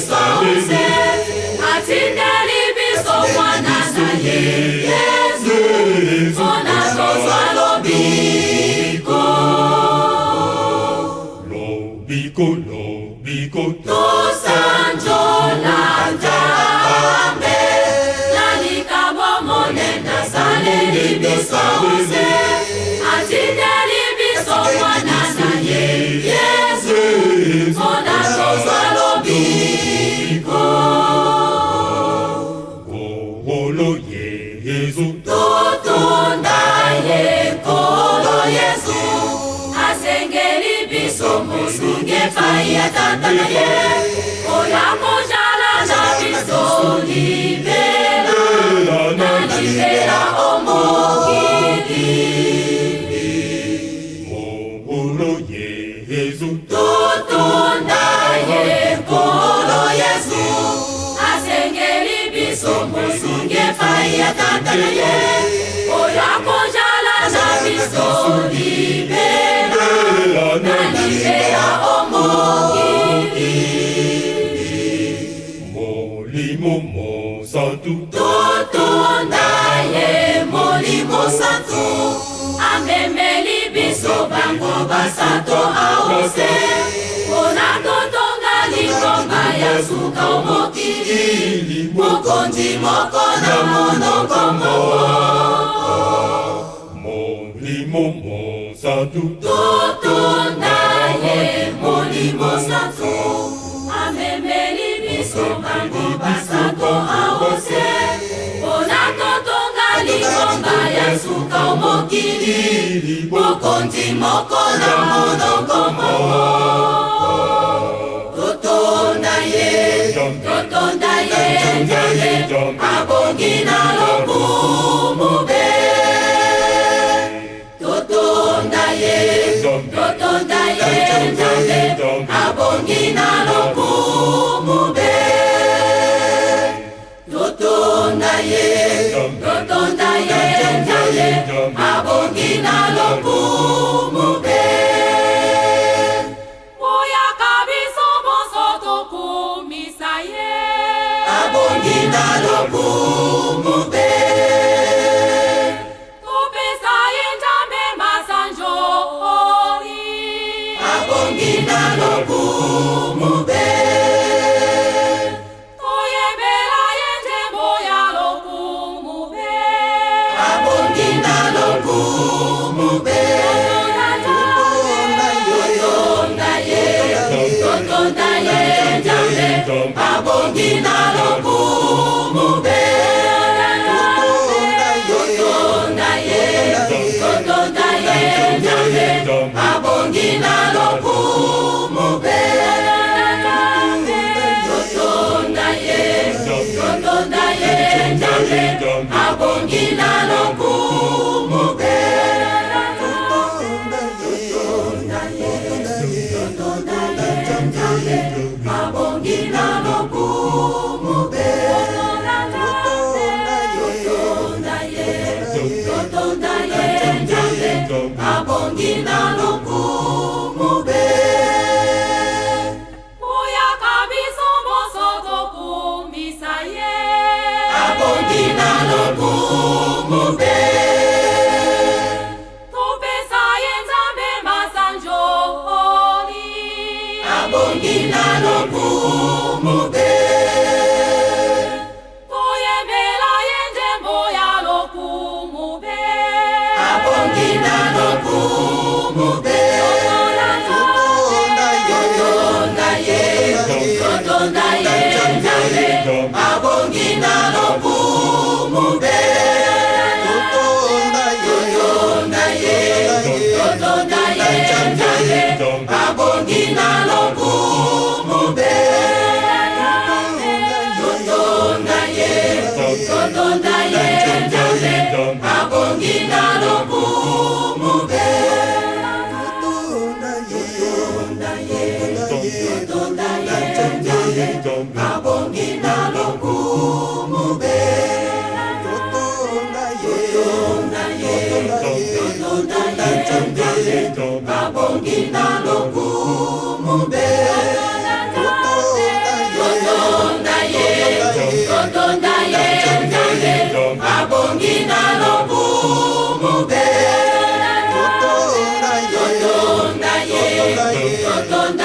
biso nze atindeli biso mwana na ye Yesu mpona tozwa lobiko tosanjola Nzambe na likambo monene asaleli biso nze atindeli biso mwana na ye Yesu mpona tozwa lobiko totonda ye nkolo Yesu asengeli biso mosungi epai ya tata na ye oyo akozala na biso libela na libela omokili totonda ye nkolo Yesu asengeli biso mosungi epai ya tata na ye oyo akozala na biso libela na libela omokili Molimo Santo totonda ye Molimo Santo amemeli biso bango basanto aose mpona totonga likomba ya suka omokili mokonzi moko na monoko moko Molimo Santo totonda ye Molimo Santo amemeli biso bango basanto aose mpona totonga likomba ya suka omokili mokonzi moko na monoko moko totonda ye Nzambe abongi na lokumu be totonda ye Nzambe abongi na lokumu be totonda ye Nzambe abongi na lokumu be oyaka biso bonso tokumisa ye abongi na lokumu be topesa ye Nzambe masanjoli abongi na lokumu be toyembela ye nzembo ya lokumu be abongi na lokumu be totonda ye Nzambe abongi na lokumu be totonda ye Nzambe abongi na lokumu be totonda ye Nzambe abongi na lokumu be abongi na lokumu be totonda ye Nzambe abongi na lokumu be oyaka biso bonso tokumisa ye abongi na lokumu be topesa ye Nzambe masanjoli abongi na lokumu be toyembela ye nzembo ya lokumu be abongi na lokumu be totonda ye Nzambe abongi na lokumu be totonda ye Nzambe abongi na lokumu Yotonda